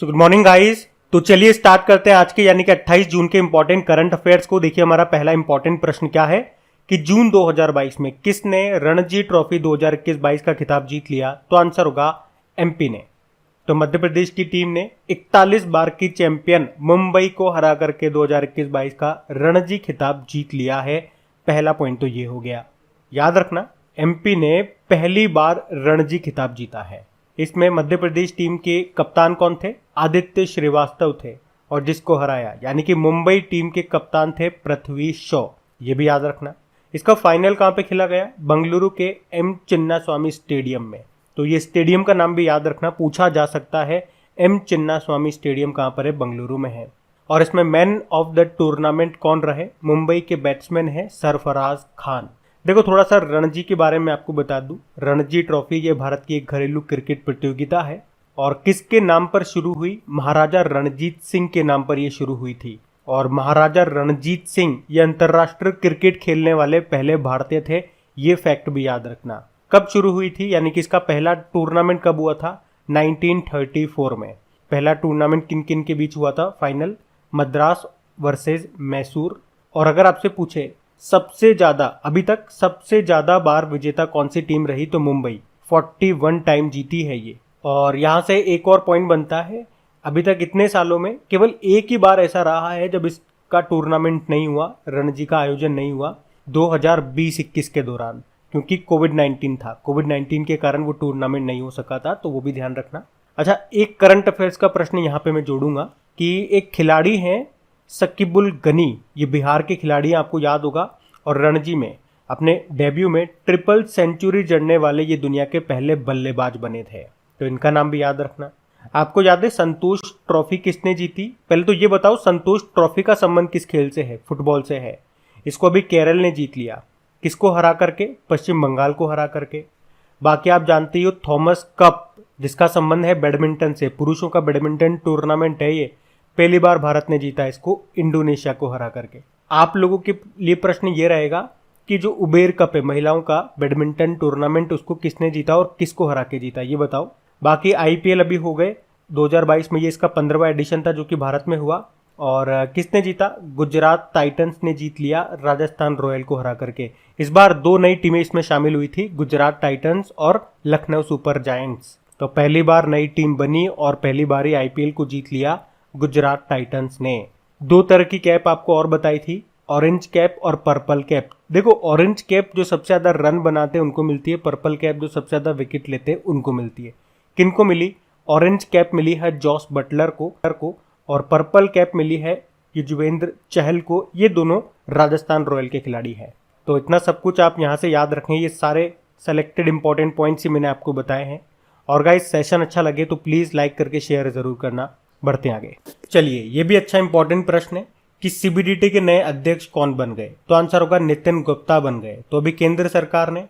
So good morning guys. तो चलिए start करते हैं आज के यानी कि 28 जून के इंपॉर्टेंट करंट अफेयर्स को। देखिए हमारा पहला इंपॉर्टेंट प्रश्न क्या है कि जून 2022 में किसने रणजी ट्रॉफी 2021-22 का खिताब जीत लिया? तो आंसर होगा एमपी ने। तो मध्य प्रदेश की टीम ने 41 बार की चैंपियन मुंबई को हरा करके 2021-22 का रणजी खिताब जीत लिया है। पहला पॉइंट तो ये हो गया। याद रखना, एमपी ने पहली बार रणजी खिताब जीता है। इसमें मध्य प्रदेश टीम के कप्तान कौन थे? आदित्य श्रीवास्तव थे। और जिसको हराया यानी कि मुंबई टीम के कप्तान थे पृथ्वी शॉ। ये भी याद रखना। इसका फाइनल कहाँ पे खेला गया? बेंगलुरु के एम चिन्नास्वामी स्टेडियम में। तो ये स्टेडियम का नाम भी याद रखना, पूछा जा सकता है। एम चिन्नास्वामी स्टेडियम कहाँ पर है? बेंगलुरु में है। और इसमें मैन ऑफ द टूर्नामेंट कौन रहे? मुंबई के बैट्समैन है सरफराज खान। देखो थोड़ा सा रणजी के बारे में आपको बता दूं। रणजी ट्रॉफी ये भारत की एक घरेलू क्रिकेट प्रतियोगिता है और किसके नाम पर शुरू हुई? महाराजा रणजीत सिंह के नाम पर ये शुरू हुई थी। और महाराजा रणजीत सिंह ये अंतर्राष्ट्रीय क्रिकेट खेलने वाले पहले भारतीय थे। ये फैक्ट भी याद रखना। कब शुरू हुई थी यानी कि इसका पहला टूर्नामेंट कब हुआ था? 1934 में। पहला टूर्नामेंट किन किन के बीच हुआ था? Final Madras versus Mysore. और अगर आपसे पूछे सबसे ज्यादा अभी तक सबसे ज्यादा बार विजेता कौन सी टीम रही? तो मुंबई 41 टाइम जीती है ये। और यहां से एक और पॉइंट बनता है, अभी तक इतने सालों में केवल एक ही बार ऐसा रहा है जब इसका टूर्नामेंट नहीं हुआ, रणजी का आयोजन नहीं हुआ, 2020-21 के दौरान, क्योंकि कोविड-19 था। कोविड-19 के कारण वो टूर्नामेंट नहीं हो सका था, तो वो भी ध्यान रखना। अच्छा, एक करंट अफेयर्स का प्रश्न यहाँ पे मैं जोड़ूंगा कि एक खिलाड़ी हैं शकीबुल गनी, ये बिहार के खिलाड़ी हैं, आपको याद होगा। और रणजी में अपने डेब्यू में ट्रिपल सेंचुरी जड़ने वाले ये दुनिया के पहले बल्लेबाज बने थे। तो इनका नाम भी याद रखना। आपको याद है संतोष ट्रॉफी किसने जीती? पहले तो ये बताओ, संतोष ट्रॉफी का संबंध किस खेल से है? फुटबॉल से है। इसको अभी केरल ने जीत लिया। किसको हरा करके? पश्चिम बंगाल को हरा करके। बाकी आप जानते हो थॉमस कप, जिसका संबंध है बैडमिंटन से, पुरुषों का बैडमिंटन टूर्नामेंट है ये। पहली बार भारत ने जीता इसको इंडोनेशिया को हरा करके। आप लोगों के लिए प्रश्न ये रहेगा कि जो उबेर कप है महिलाओं का बैडमिंटन टूर्नामेंट, उसको किसने जीता और किसको हरा के जीता, ये बताओ। बाकी आईपीएल अभी हो गए 2022 में, ये इसका 15वां एडिशन था जो कि भारत में हुआ। और किसने जीता? गुजरात टाइटंस ने जीत लिया राजस्थान रॉयल को हरा करके। इस बार दो नई टीमें इसमें शामिल हुई थी, गुजरात टाइटंस और लखनऊ सुपर जायंट्स। तो पहली बार नई टीम बनी और पहली बार ही आईपीएल को जीत लिया गुजरात टाइटंस ने। दो तरह की कैप आपको और बताई थी, ऑरेंज कैप और पर्पल कैप। देखो ऑरेंज कैप जो सबसे ज्यादा रन बनाते हैं उनको मिलती है, पर्पल कैप जो सबसे ज्यादा विकेट लेते हैं उनको मिलती है। किनको मिली? ऑरेंज कैप मिली है जॉस बटलर को और पर्पल कैप मिली है युजवेंद्र चहल को। ये दोनों राजस्थान रॉयल के खिलाड़ी हैं। तो इतना सब कुछ आप यहाँ से याद रखें। ये सारे सेलेक्टेड इंपॉर्टेंट पॉइंट्स ही मैंने आपको बताए हैं। और गाइस सेशन अच्छा लगे तो प्लीज लाइक करके शेयर जरूर करना। बढ़ते हैं आगे। चलिए, ये भी अच्छा इंपॉर्टेंट प्रश्न है कि सीबीडीटी के नए अध्यक्ष कौन बन गए? तो आंसर होगा नितिन गुप्ता बन गए। तो अभी केंद्र सरकार ने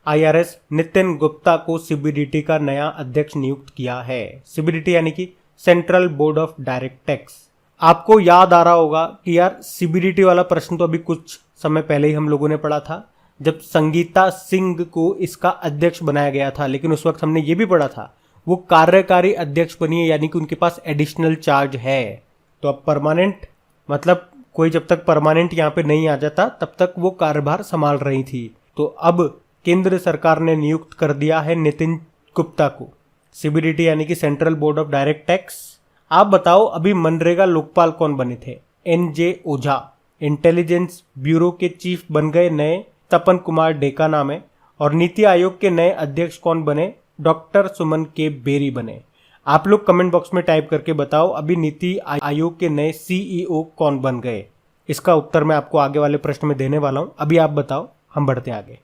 आईआरएस नितिन गुप्ता को सीबीडीटी का नया अध्यक्ष नियुक्त किया है। सीबीडीटी यानी कि central board of direct tax. आपको याद आ रहा होगा कि यार सीबीडीटी वाला प्रश्न तो अभी कुछ समय पहले ही हम लोगों ने पढ़ा था, जब संगीता सिंह को इसका अध्यक्ष बनाया गया था। लेकिन उस वक्त हमने ये भी पढ़ा था वो कार्यकारी अध्यक्ष बनी है, यानी कि उनके पास एडिशनल चार्ज है। तो अब परमानेंट मतलब कोई जब तक परमानेंट यहाँ पे नहीं आ जाता तब तक वो कार्यभार संभाल रही थी। तो अब केंद्र सरकार ने नियुक्त कर दिया है नितिन गुप्ता को सीबीडीटी यानी कि central board of direct tax. आप बताओ अभी मनरेगा लोकपाल कौन बने थे? एनजे ओझा। इंटेलिजेंस ब्यूरो के चीफ बन गए नए तपन कुमार डेका नाम है। और नीति आयोग के नए अध्यक्ष कौन बने? डॉक्टर सुमन के बेरी बने। आप लोग कमेंट बॉक्स में टाइप करके बताओ अभी नीति आयोग के नए सीईओ कौन बन गए। इसका उत्तर मैं आपको आगे वाले प्रश्न में देने वाला हूं। अभी आप बताओ, हम बढ़ते हैं आगे।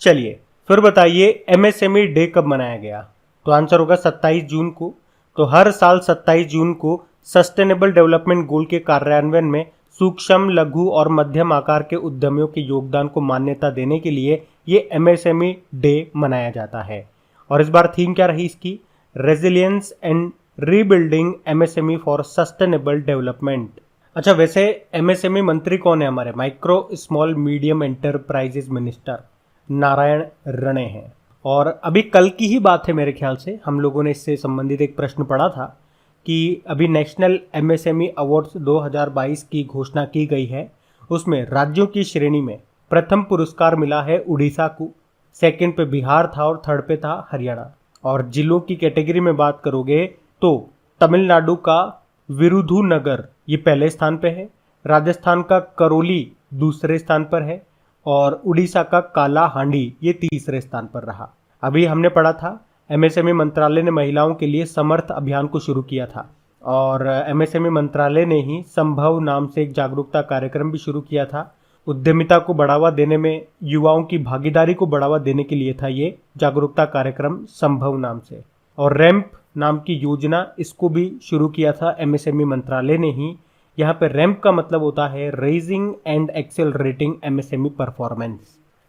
चलिए फिर बताइए एमएसएमई डे कब मनाया गया? तो आंसर होगा 27 जून को। तो हर साल 27 जून को सस्टेनेबल डेवलपमेंट गोल के कार्यान्वयन में सूक्ष्म, लघु और मध्यम आकार के उद्यमियों के योगदान को मान्यता देने के लिए ये एमएसएमई डे मनाया जाता है। और इस बार थीम क्या रही इसकी? Resilience and rebuilding MSME for sustainable development. अच्छा, वैसे एमएसएमई मंत्री कौन है हमारे? Micro small medium enterprises minister Narayan रणे हैं। और अभी कल की ही बात है मेरे ख्याल से, हम लोगों ने इससे संबंधित एक प्रश्न पढ़ा था कि अभी नेशनल एमएसएमई अवार्ड्स 2022 की घोषणा की गई है। उसमें राज्यों की श्रेणी में प्रथम पुरस्कार मिला है उड़ीसा को, सेकंड पे बिहार था और थर्ड पे था हरियाणा। और जिलों की कैटेगरी में बात करोगे तो तमिलनाडु का विरुधुनगर ये पहले स्थान पे है, राजस्थान का करौली दूसरे स्थान पर है और उड़ीसा का कालाहांडी ये तीसरे स्थान पर रहा। अभी हमने पढ़ा था एमएसएमई मंत्रालय ने महिलाओं के लिए समर्थ अभियान को शुरू किया था और एमएसएमई मंत्रालय ने ही संभव नाम से एक जागरूकता कार्यक्रम भी शुरू किया था। उद्यमिता को बढ़ावा देने में युवाओं की भागीदारी को बढ़ावा देने के लिए था ये जागरूकता कार्यक्रम संभव नाम से। और रैंप नाम की योजना इसको भी शुरू किया था एमएसएमई मंत्रालय ने ही। यहाँ पे रैंप का मतलब होता है raising and accelerating MSME performance.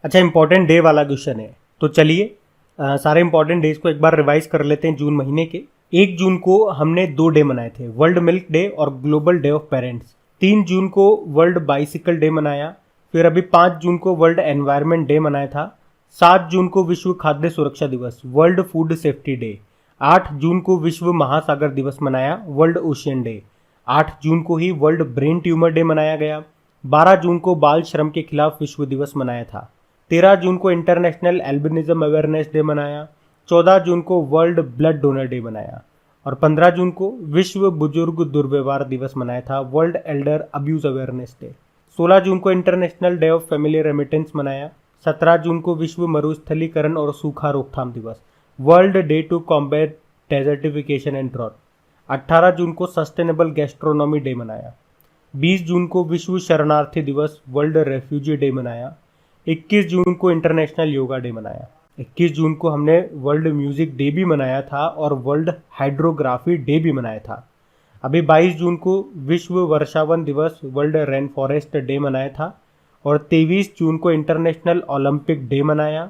अच्छा, इंपॉर्टेंट डे वाला क्वेश्चन है, तो चलिए सारे इंपॉर्टेंट डेज को एक बार रिवाइज कर लेते हैं जून महीने के। 1 जून को हमने 2 डे मनाए थे, वर्ल्ड मिल्क डे और ग्लोबल डे ऑफ पेरेंट्स। 3 जून को वर्ल्ड बाइसिकल डे मनाया, फिर अभी 5 जून को वर्ल्ड एनवायरनमेंट डे मनाया था। 7 जून को विश्व खाद्य सुरक्षा दिवस, वर्ल्ड फूड सेफ्टी डे। 8 जून को विश्व महासागर दिवस मनाया, वर्ल्ड ओशियन डे। 8 जून को ही वर्ल्ड ब्रेन ट्यूमर डे मनाया गया। 12 जून को बाल श्रम के खिलाफ विश्व दिवस मनाया था। 13 जून को इंटरनेशनल एल्बिनिज्म अवेयरनेस डे मनाया। 14 जून को वर्ल्ड ब्लड डोनर डे मनाया और 15 जून को विश्व बुजुर्ग दुर्व्यवहार दिवस मनाया था, world Elder abuse awareness day. 16 जून को international day of family remittance मनाया। 17 जून को विश्व मरुस्थलीकरण और सूखा रोकथाम दिवस, world day to combat desertification and drought. 18 जून को सस्टेनेबल गैस्ट्रोनॉमी डे मनाया। 20 जून को विश्व शरणार्थी दिवस, वर्ल्ड रेफ्यूजी डे मनाया। 21 जून को इंटरनेशनल योगा डे मनाया। 21 जून को हमने वर्ल्ड म्यूजिक डे भी मनाया था और वर्ल्ड हाइड्रोग्राफी डे भी मनाया था। अभी 22 जून को विश्व वर्षावन दिवस, वर्ल्ड रेन फॉरेस्ट डे मनाया था और 23 जून को इंटरनेशनल ओलंपिक डे मनाया।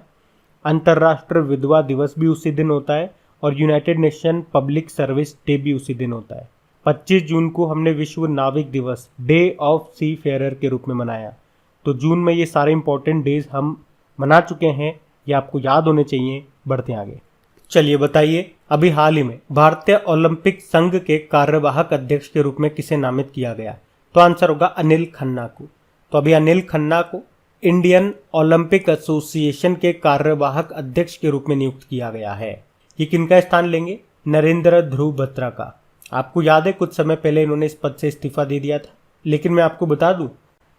अंतर्राष्ट्रीय विधवा दिवस भी उसी दिन होता है और United nation public service day भी उसी दिन होता है। 25 जून को हमने विश्व नाविक दिवस, डे ऑफ सी फेयरर के रूप में मनाया। तो जून में ये सारे इंपॉर्टेंट डेज हम मना चुके हैं, ये आपको याद होने चाहिए। बढ़ते हैं आगे। चलिए बताइए, अभी हाल ही में भारतीय ओलंपिक संघ के कार्यवाहक अध्यक्ष के रूप में किसे नामित किया गया? तो आंसर होगा अनिल खन्ना को। तो अभी अनिल खन्ना को इंडियन ओलंपिक एसोसिएशन के कार्यवाहक अध्यक्ष के रूप में नियुक्त किया गया है। ये किनका स्थान लेंगे? नरेंद्र ध्रुव बत्रा का। आपको याद है कुछ समय पहले इन्होंने इस पद से इस्तीफा दे दिया था, लेकिन मैं आपको बता दूं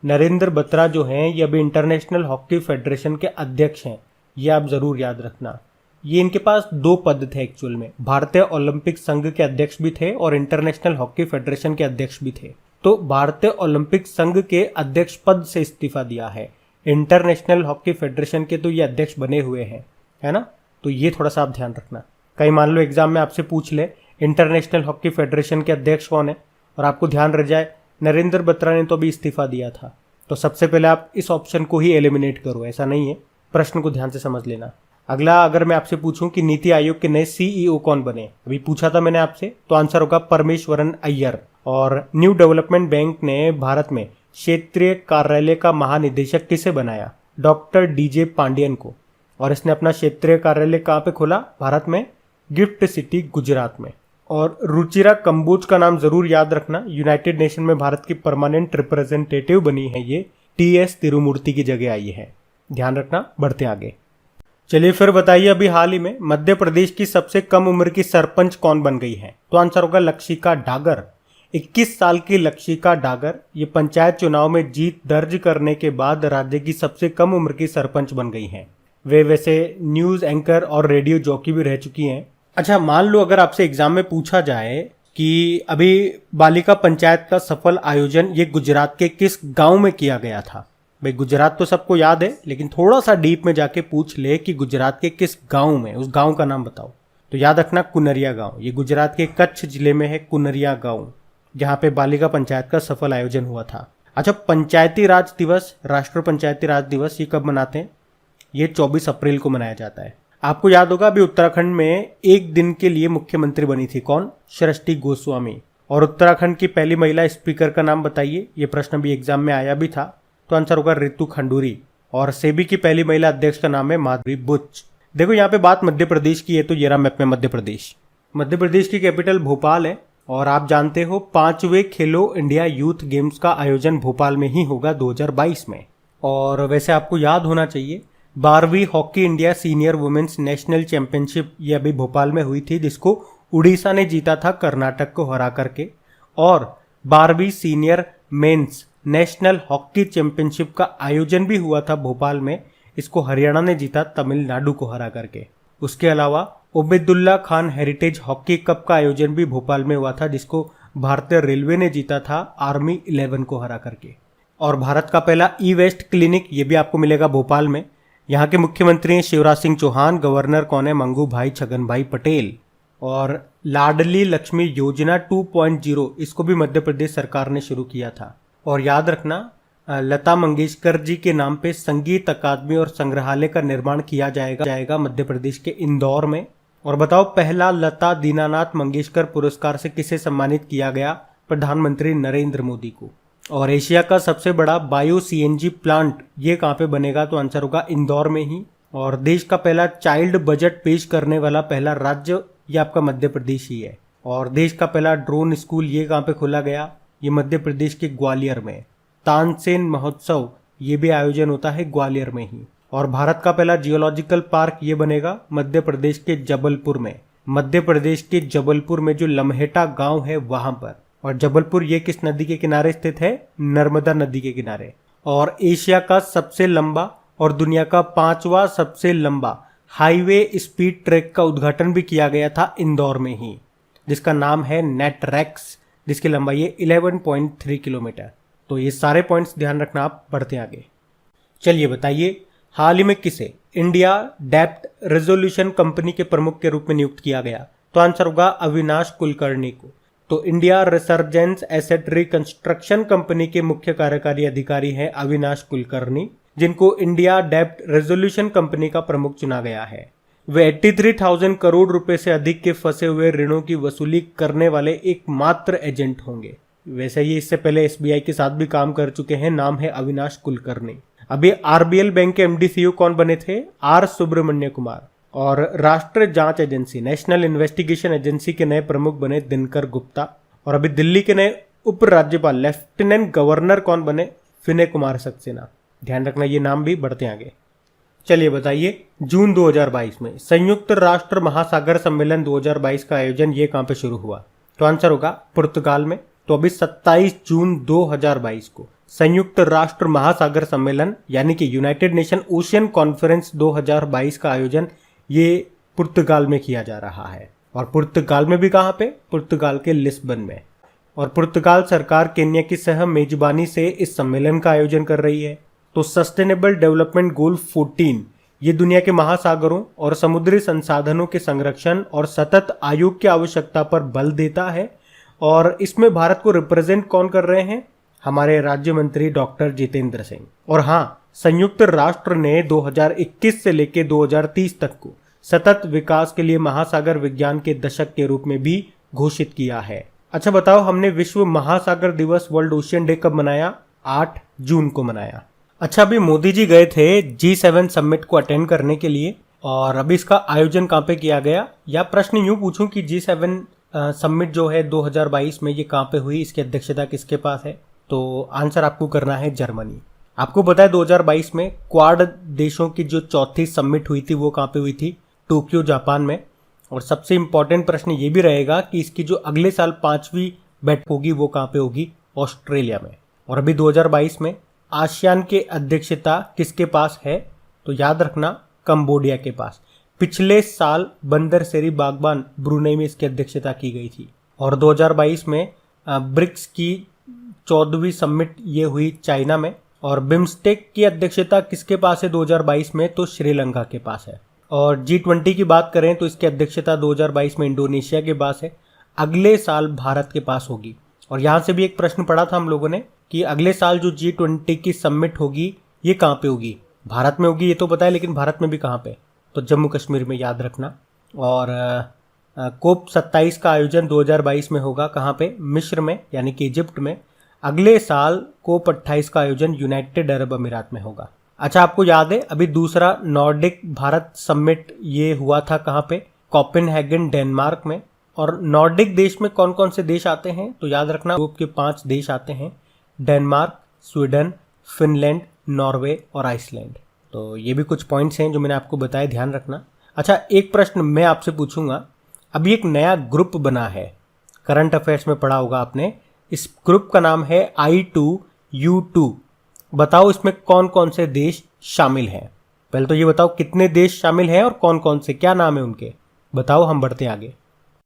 नरेंद्र बत्रा जो हैं ये अभी इंटरनेशनल हॉकी फेडरेशन के अध्यक्ष हैं। ये आप जरूर याद रखना। ये इनके पास 2 पद थे एक्चुअल में, भारतीय ओलंपिक संघ के अध्यक्ष भी थे और इंटरनेशनल हॉकी फेडरेशन के अध्यक्ष भी थे। तो भारतीय ओलंपिक संघ के अध्यक्ष पद से इस्तीफा दिया है, इंटरनेशनल हॉकी फेडरेशन के तो ये अध्यक्ष बने हुए हैं, है ना। तो ये थोड़ा सा आप ध्यान रखना। कहीं मान लो एग्जाम में आपसे पूछ ले इंटरनेशनल हॉकी फेडरेशन के अध्यक्ष कौन है और आपको ध्यान रह जाए नरेंद्र बत्रा ने तो अभी इस्तीफा दिया था, तो सबसे पहले आप इस ऑप्शन को ही एलिमिनेट करो, ऐसा नहीं है। प्रश्न को ध्यान से समझ लेना। अगला, अगर मैं आपसे पूछूं कि नीति आयोग के नए सीईओ कौन बने, अभी पूछा था मैंने आपसे, तो आंसर होगा परमेश्वरन अय्यर। और न्यू डेवलपमेंट बैंक ने भारत में क्षेत्रीय कार्यालय का महानिदेशक किसे बनाया? डॉक्टर डीजे पांडियन को। और इसने अपना क्षेत्रीय कार्यालय कहाँ पे खोला? भारत में गिफ्ट सिटी गुजरात में। और रुचिरा कंबोज का नाम जरूर याद रखना, यूनाइटेड नेशन में भारत की परमानेंट रिप्रेजेंटेटिव बनी है, ये टीएस तिरुमूर्ति की जगह आई है, ध्यान रखना। बढ़ते आगे। चलिए फिर बताइए, अभी हाल ही में मध्य प्रदेश की सबसे कम उम्र की सरपंच कौन बन गई है? तो आंसर होगा लक्षिका डागर। 21 साल की लक्षिका डागर ये पंचायत चुनाव में जीत दर्ज करने के बाद राज्य की सबसे कम उम्र की सरपंच बन गई हैं। वे वैसे न्यूज एंकर और रेडियो जॉकी भी रह चुकी हैं। अच्छा, मान लो अगर आपसे एग्जाम में पूछा जाए कि अभी बालिका पंचायत का सफल आयोजन ये गुजरात के किस गांव में किया गया था? भाई गुजरात तो सबको याद है, लेकिन थोड़ा सा डीप में जाके पूछ ले कि गुजरात के किस गांव में, उस गांव का नाम बताओ। तो याद रखना कुनरिया गांव। ये गुजरात के कच्छ जिले में है कुनरिया गांव, जहां पे बालिका पंचायत का सफल आयोजन हुआ था। अच्छा, पंचायती राज दिवस, राष्ट्रीय पंचायती राज दिवस ये कब मनाते हैं? ये 24 अप्रैल को मनाया जाता है। आपको याद होगा अभी उत्तराखंड में एक दिन के लिए मुख्यमंत्री बनी थी, कौन? सृष्टि गोस्वामी। और उत्तराखंड की पहली महिला स्पीकर का नाम बताइए, ये प्रश्न भी एग्जाम में आया भी था, तो आंसर होगा रितु खंडूरी। और सेबी की पहली महिला अध्यक्ष का नाम है माधुरी बुच। देखो यहाँ पे बात मध्य प्रदेश की है, तो ये रहा मैप में मध्य प्रदेश। मध्य प्रदेश की कैपिटल भोपाल है और आप जानते हो 5वें खेलो इंडिया यूथ गेम्स का आयोजन भोपाल में ही होगा 2022 में। और वैसे आपको याद होना चाहिए 12वीं hockey India senior women's national championship ये अभी भोपाल में हुई थी, जिसको उड़ीसा ने जीता था कर्नाटक को हरा करके। और 12वीं senior mains national hockey championship का आयोजन भी हुआ था भोपाल में, इसको हरियाणा ने जीता तमिलनाडु को हरा करके। उसके अलावा Ubaidullah Khan heritage hockey cup का आयोजन भी भोपाल में हुआ था, जिसको भारतीय रेलवे ने जीता था आर्मी 11 को हरा करके। और भारत का पहला ई वेस्ट क्लिनिक ये भी आपको मिलेगा भोपाल में। यहाँ के मुख्यमंत्री हैं शिवराज सिंह चौहान, गवर्नर कौन है, मंगू भाई छगन भाई पटेल। और लाडली लक्ष्मी योजना 2.0 इसको भी मध्य प्रदेश सरकार ने शुरू किया था। और याद रखना लता मंगेशकर जी के नाम पे संगीत अकादमी और संग्रहालय का निर्माण किया जाएगा मध्य प्रदेश के इंदौर में। और बताओ पहला लता दीनानाथ मंगेशकर पुरस्कार से किसे सम्मानित किया गया? प्रधानमंत्री नरेंद्र मोदी को। और एशिया का सबसे बड़ा बायो सीएनजी प्लांट ये कहाँ पे बनेगा? तो आंसर होगा इंदौर में ही। और देश का पहला चाइल्ड बजट पेश करने वाला पहला राज्य ये आपका मध्य प्रदेश ही है। और देश का पहला ड्रोन स्कूल ये कहाँ पे खोला गया? ये मध्य प्रदेश के ग्वालियर में। तानसेन महोत्सव ये भी आयोजन होता है ग्वालियर में ही। और भारत का पहला जियोलॉजिकल पार्क ये बनेगा मध्य प्रदेश के जबलपुर में। मध्य प्रदेश के जबलपुर में जो लम्हेटा गांव है वहां पर। और जबलपुर ये किस नदी के किनारे स्थित है? नर्मदा नदी के किनारे। और एशिया का सबसे लंबा और दुनिया का 5वां सबसे लंबा हाईवे स्पीड ट्रैक का उद्घाटन भी किया गया था इंदौर में ही, जिसका नाम है नेटरेक्स, जिसकी लंबाई है 11.3 किलोमीटर। तो ये सारे पॉइंट्स ध्यान रखना आप बढ़ते आगे। चलिए बताइए हाल ही में किसे इंडिया डेप्थ रेजोल्यूशन कंपनी के प्रमुख के रूप में नियुक्त किया गया? तो आंसर होगा अविनाश कुलकर्णी को। तो India resurgence asset reconstruction company के मुख्य कार्यकारी अधिकारी हैं अविनाश कुलकर्णी, जिनको इंडिया डेप्थ रेजोल्यूशन कंपनी का प्रमुख चुना गया है। वे 83,000 करोड़ रुपए से अधिक के फंसे हुए ऋणों की वसूली करने वाले एकमात्र एजेंट होंगे। वैसे ये इससे पहले एसबीआई के साथ भी काम कर चुके हैं। नाम है अविनाश कुलकर्णी। अभी आरबीएल बैंक के एमडी सीईओ कौन बने थे? आर सुब्रमण्य कुमार। और राष्ट्रीय जांच एजेंसी नेशनल इन्वेस्टिगेशन एजेंसी के नए प्रमुख बने दिनकर गुप्ता। और अभी दिल्ली के नए उपराज्यपाल लेफ्टिनेंट गवर्नर कौन बने? विनय कुमार सक्सेना। ध्यान रखना ये नाम भी बढ़ते आगे। चलिए बताइए जून 2022 में संयुक्त राष्ट्र महासागर सम्मेलन 2022 का आयोजन ये कहां पे शुरू हुआ? तो आंसर होगा पुर्तगाल में। तो अभी 27 जून 2022 को संयुक्त राष्ट्र महासागर सम्मेलन यानी कि यूनाइटेड नेशन ओशियन कॉन्फ्रेंस 2022 का आयोजन ये पुर्तगाल में किया जा रहा है। और पुर्तगाल में भी कहाँ पे? पुर्तगाल के लिस्बन में। और पुर्तगाल सरकार केन्या की सह मेजबानी से इस सम्मेलन का आयोजन कर रही है। तो सस्टेनेबल डेवलपमेंट गोल 14 ये दुनिया के महासागरों और समुद्री संसाधनों के संरक्षण और सतत आयोग की आवश्यकता पर बल देता है। और इसमें भारत को रिप्रेजेंट कौन कर रहे हैं? हमारे राज्य मंत्री डॉक्टर जितेंद्र सिंह। और हाँ, संयुक्त राष्ट्र ने 2021 से लेकर 2030 तक को सतत विकास के लिए महासागर विज्ञान के दशक के रूप में भी घोषित किया है। अच्छा बताओ, हमने विश्व महासागर दिवस वर्ल्ड ओशियन डे कब मनाया? 8 जून को मनाया। अच्छा, अभी मोदी जी गए थे G7 समिट को अटेंड करने के लिए। और अभी इसका आयोजन कहाँ पे किया गया? या प्रश्न यूं पूछूं कि G7 समिट जो है 2022 में ये कहाँ पे हुई, इसकी अध्यक्षता किसके पास है? तो आंसर आपको करना है जर्मनी। आपको पता है 2022 में क्वाड देशों की जो चौथी समिट हुई थी वो कहाँ पे हुई थी? टोक्यो जापान में। और सबसे इंपॉर्टेंट प्रश्न ये भी रहेगा कि इसकी जो अगले साल 5वीं बैठक होगी वो कहाँ पे होगी? ऑस्ट्रेलिया में। और अभी 2022 में आसियान के अध्यक्षता किसके पास है? तो याद रखना कंबोडिया के पास। पिछले साल बंदरसेरी बागबान ब्रुनेई में इसकी अध्यक्षता की गई थी। और 2022 में ब्रिक्स की 14वीं समिट ये हुई चाइना में। और बिम्स्टेक की अध्यक्षता किसके पास है 2022 में? तो श्रीलंका के पास है। और G20 की बात करें तो इसकी अध्यक्षता 2022 में इंडोनेशिया के पास है। अगले साल भारत के पास होगी। और यहाँ से भी एक प्रश्न पढ़ा था हम लोगों ने कि अगले साल जो G20 की समिट होगी ये कहाँ पे होगी? भारत में होगी ये तो पता है, लेकिन भारत में भी कहाँ पे? तो जम्मू कश्मीर में, याद रखना। और कोप 27 का आयोजन 2022 में होगा कहाँ पे? मिस्र में, यानी कि इजिप्ट में। अगले साल कोप 28 का आयोजन यूनाइटेड अरब अमीरात में होगा। अच्छा, आपको याद है अभी दूसरा नॉर्डिक भारत समिट ये हुआ था कहाँ पे? कोपेनहेगन डेनमार्क में। और नॉर्डिक देश में कौन कौन से देश आते हैं? तो याद रखना यूरोप के 5 देश आते हैं, डेनमार्क, स्वीडन, फिनलैंड, नॉर्वे और आइसलैंड। तो ये भी कुछ पॉइंट्स हैं जो मैंने आपको बताए, ध्यान रखना। अच्छा, एक प्रश्न मैं आपसे पूछूंगा। अभी एक नया ग्रुप बना है, करंट अफेयर्स में पढ़ा होगा आपने। इस ग्रुप का नाम है I2U2। बताओ इसमें कौन कौन से देश शामिल हैं? पहले तो ये बताओ कितने देश शामिल हैं और कौन कौन से, क्या नाम है उनके, बताओ, हम बढ़ते आगे।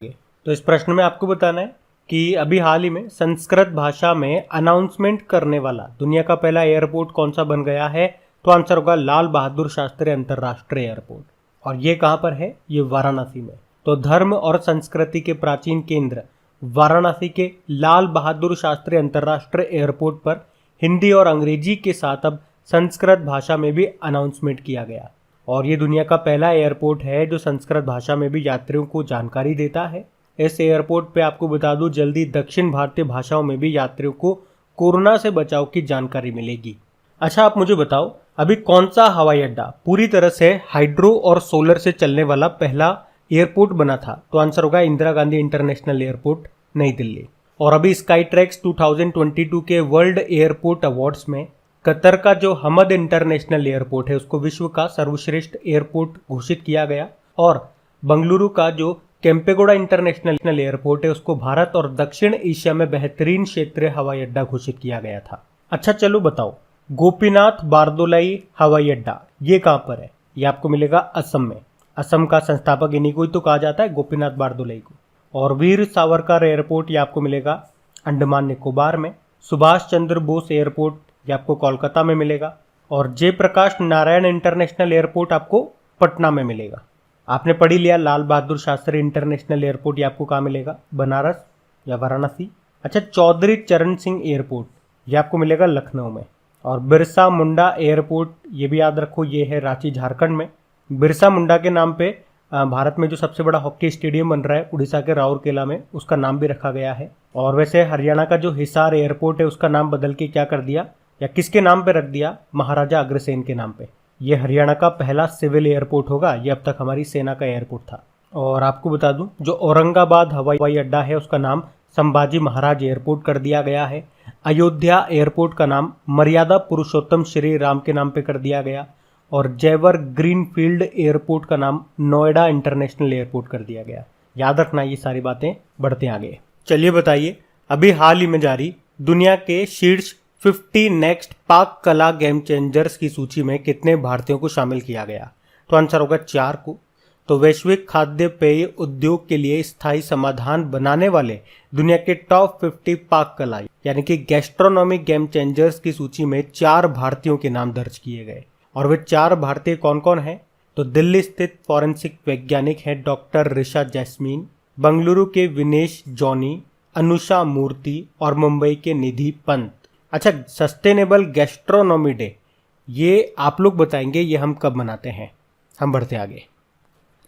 तो इस प्रश्न में आपको बताना है कि अभी हाल ही में संस्कृत भाषा में अनाउंसमेंट करने वाला दुनिया का पहला एयरपोर्ट कौन सा बन गया है? तो आंसर होगा लाल बहादुर शास्त्री अंतर्राष्ट्रीय एयरपोर्ट। और ये कहाँ पर है? ये वाराणसी में। तो धर्म और संस्कृति के प्राचीन केंद्र वाराणसी के लाल बहादुर शास्त्री अंतर्राष्ट्रीय एयरपोर्ट पर हिंदी और अंग्रेजी के साथ अब संस्कृत भाषा में भी अनाउंसमेंट किया गया। और ये दुनिया का पहला एयरपोर्ट है जो संस्कृत भाषा में भी यात्रियों को जानकारी देता है। इस एयरपोर्ट पे आपको बता दूं, जल्दी दक्षिण भारतीय भाषाओं में भी यात्रियों को कोरोना से बचाव की जानकारी मिलेगी। अच्छा, आप मुझे बताओ, अभी कौन सा हवाई अड्डा पूरी तरह से हाइड्रो और सोलर से चलने वाला पहला एयरपोर्ट बना था? तो आंसर होगा इंदिरा गांधी इंटरनेशनल एयरपोर्ट, नई दिल्ली। और अभी स्काई ट्रैक्स 2022 के वर्ल्ड एयरपोर्ट अवार्ड्स में कतर का जो हमद इंटरनेशनल एयरपोर्ट है उसको विश्व का सर्वश्रेष्ठ एयरपोर्ट घोषित किया गया। और बंगलुरु का जो केम्पेगौड़ा इंटरनेशनल एयरपोर्ट है उसको भारत और दक्षिण एशिया में बेहतरीन क्षेत्रीय हवाई अड्डा घोषित किया गया था। अच्छा, चलो बताओ, गोपीनाथ बारदोलाई हवाई अड्डा ये कहाँ पर है? ये आपको मिलेगा असम में। असम का संस्थापक इन्हीं को ही तो कहा जाता है, गोपीनाथ बारदोलाई को। और वीर सावरकर एयरपोर्ट ये आपको मिलेगा अंडमान निकोबार में। सुभाष चंद्र बोस एयरपोर्ट ये आपको कोलकाता में मिलेगा। और जयप्रकाश नारायण इंटरनेशनल एयरपोर्ट आपको पटना में मिलेगा। आपने पढ़ ही लिया लाल बहादुर शास्त्री इंटरनेशनल एयरपोर्ट ये आपको कहाँ मिलेगा? बनारस या वाराणसी। अच्छा, चौधरी चरण सिंह एयरपोर्ट ये आपको मिलेगा लखनऊ में। और बिरसा मुंडा एयरपोर्ट ये भी याद रखो, ये है रांची झारखंड में। बिरसा मुंडा के नाम पे भारत में जो सबसे बड़ा हॉकी स्टेडियम बन रहा है उड़ीसा के राउरकेला में, उसका नाम भी रखा गया है। और वैसे हरियाणा का जो हिसार एयरपोर्ट है उसका नाम बदल के क्या कर दिया, या किसके नाम पे रख दिया? महाराजा अग्रसेन के नाम पे। ये हरियाणा का पहला सिविल एयरपोर्ट होगा, ये अब तक हमारी सेना का एयरपोर्ट था। और आपको बता दूं, जो औरंगाबाद हवाई अड्डा है उसका नाम संभाजी महाराज एयरपोर्ट कर दिया गया है। अयोध्या एयरपोर्ट का नाम मर्यादा पुरुषोत्तम श्री राम के नाम पे कर दिया गया। और जयवर ग्रीनफील्ड एयरपोर्ट का नाम नोएडा इंटरनेशनल एयरपोर्ट कर दिया गया। याद रखना ये सारी बातें, बढ़ते आगे। चलिए बताइए, अभी हाल ही में जारी दुनिया के शीर्ष 50 नेक्स्ट पाक कला गेम चेंजर्स की सूची में कितने भारतीयों को शामिल किया गया? तो आंसर होगा 4 को। तो वैश्विक खाद्य पेय उद्योग के लिए स्थायी समाधान बनाने वाले दुनिया के टॉप 50 पाक कला यानी कि गैस्ट्रोनॉमिक गेम चेंजर्स की सूची में 4 भारतीयों के नाम दर्ज किए गए। और वे 4 भारतीय कौन कौन हैं? तो दिल्ली स्थित फॉरेंसिक वैज्ञानिक हैं डॉक्टर ऋषा जैस्मीन, बंगलुरु के विनेश जॉनी, अनुषा मूर्ति और मुंबई के निधि पंत। अच्छा, सस्टेनेबल गैस्ट्रोनॉमी डे ये आप लोग बताएंगे ये हम कब मनाते हैं? हम बढ़ते आगे।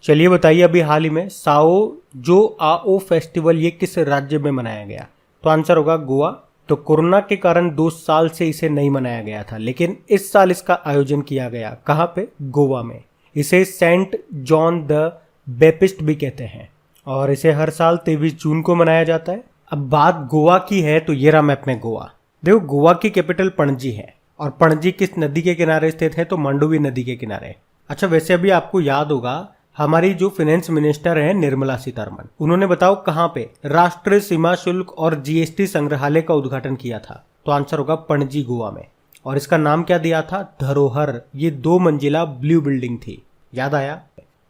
चलिए बताइए, अभी हाल ही में साओ जो आओ फेस्टिवल ये किस राज्य में मनाया गया? तो आंसर होगा गोवा। तो कोरोना के कारण 2 साल से इसे नहीं मनाया गया था, लेकिन इस साल इसका आयोजन किया गया। कहाँ पे? गोवा में। इसे सेंट जॉन द बैप्टिस्ट भी कहते हैं और इसे हर साल 23 जून को मनाया जाता है। अब बात गोवा की है तो ये रहा मैप में गोवा। देखो, गोवा की कैपिटल पणजी है और पणजी किस नदी के किनारे स्थित है? तो मांडोवी नदी के किनारे। अच्छा, वैसे अभी आपको याद होगा हमारी जो फाइनेंस मिनिस्टर है निर्मला सीतारमण, उन्होंने बताओ कहाँ पे राष्ट्रीय सीमा शुल्क और जीएसटी संग्रहालय का उद्घाटन किया था? तो आंसर होगा पणजी, गोवा में। और इसका नाम क्या दिया था? धरोहर। ये 2 मंजिला ब्लू बिल्डिंग थी। याद आया?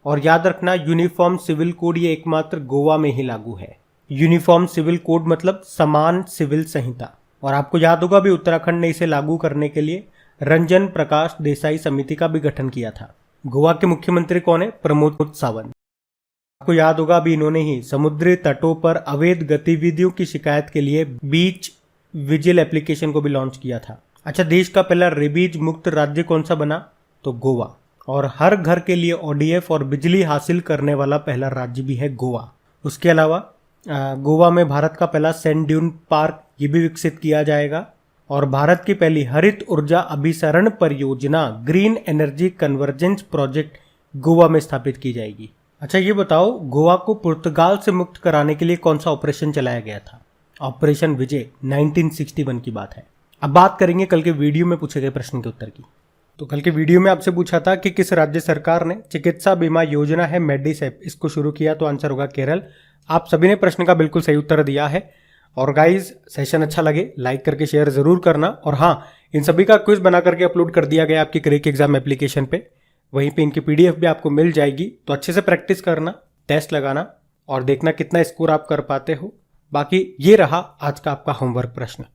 और याद रखना, यूनिफॉर्म सिविल कोड ये एकमात्र गोवा में ही लागू है। यूनिफॉर्म सिविल कोड मतलब समान सिविल संहिता। और आपको याद होगा भी उत्तराखंड ने इसे लागू करने के लिए रंजन प्रकाश देसाई समिति का भी गठन किया था। गोवा के मुख्यमंत्री कौन है? प्रमोद सावंत। आपको याद होगा अभी इन्होंने ही समुद्री तटों पर अवैध गतिविधियों की शिकायत के लिए बीच विजिल एप्लीकेशन को भी लॉन्च किया था। अच्छा, देश का पहला रेबीज मुक्त राज्य कौन सा बना? तो गोवा। और हर घर के लिए ओडीएफ और बिजली हासिल करने वाला पहला राज्य भी है गोवा। उसके अलावा गोवा में भारत का पहला सैंड ड्यून पार्क ये भी विकसित किया जाएगा। और भारत की पहली हरित ऊर्जा अभिसरण परियोजना green energy convergence project Goa में स्थापित की जाएगी। अच्छा ये बताओ, गोवा को पुर्तगाल से मुक्त कराने के लिए कौन सा ऑपरेशन चलाया गया था? ऑपरेशन विजय 1961 की बात है। अब बात करेंगे कल के वीडियो में पूछे गए प्रश्न के उत्तर की। तो कल के वीडियो में आपसे पूछा था कि किस राज्य सरकार ने चिकित्सा बीमा योजना है मेडिसेप इसको शुरू किया, तो आंसर होगा केरल। आप सभी ने प्रश्न का बिल्कुल सही उत्तर दिया है। और गाइज, सेशन अच्छा लगे लाइक करके शेयर जरूर करना। और हाँ, इन सभी का क्विज बना करके अपलोड कर दिया गया आपकी क्रैक एग्जाम एप्लीकेशन पे, वहीं पे इनकी पीडीएफ भी आपको मिल जाएगी। तो अच्छे से प्रैक्टिस करना, टेस्ट लगाना और देखना कितना स्कोर आप कर पाते हो। बाकी ये रहा आज का आपका होमवर्क प्रश्न।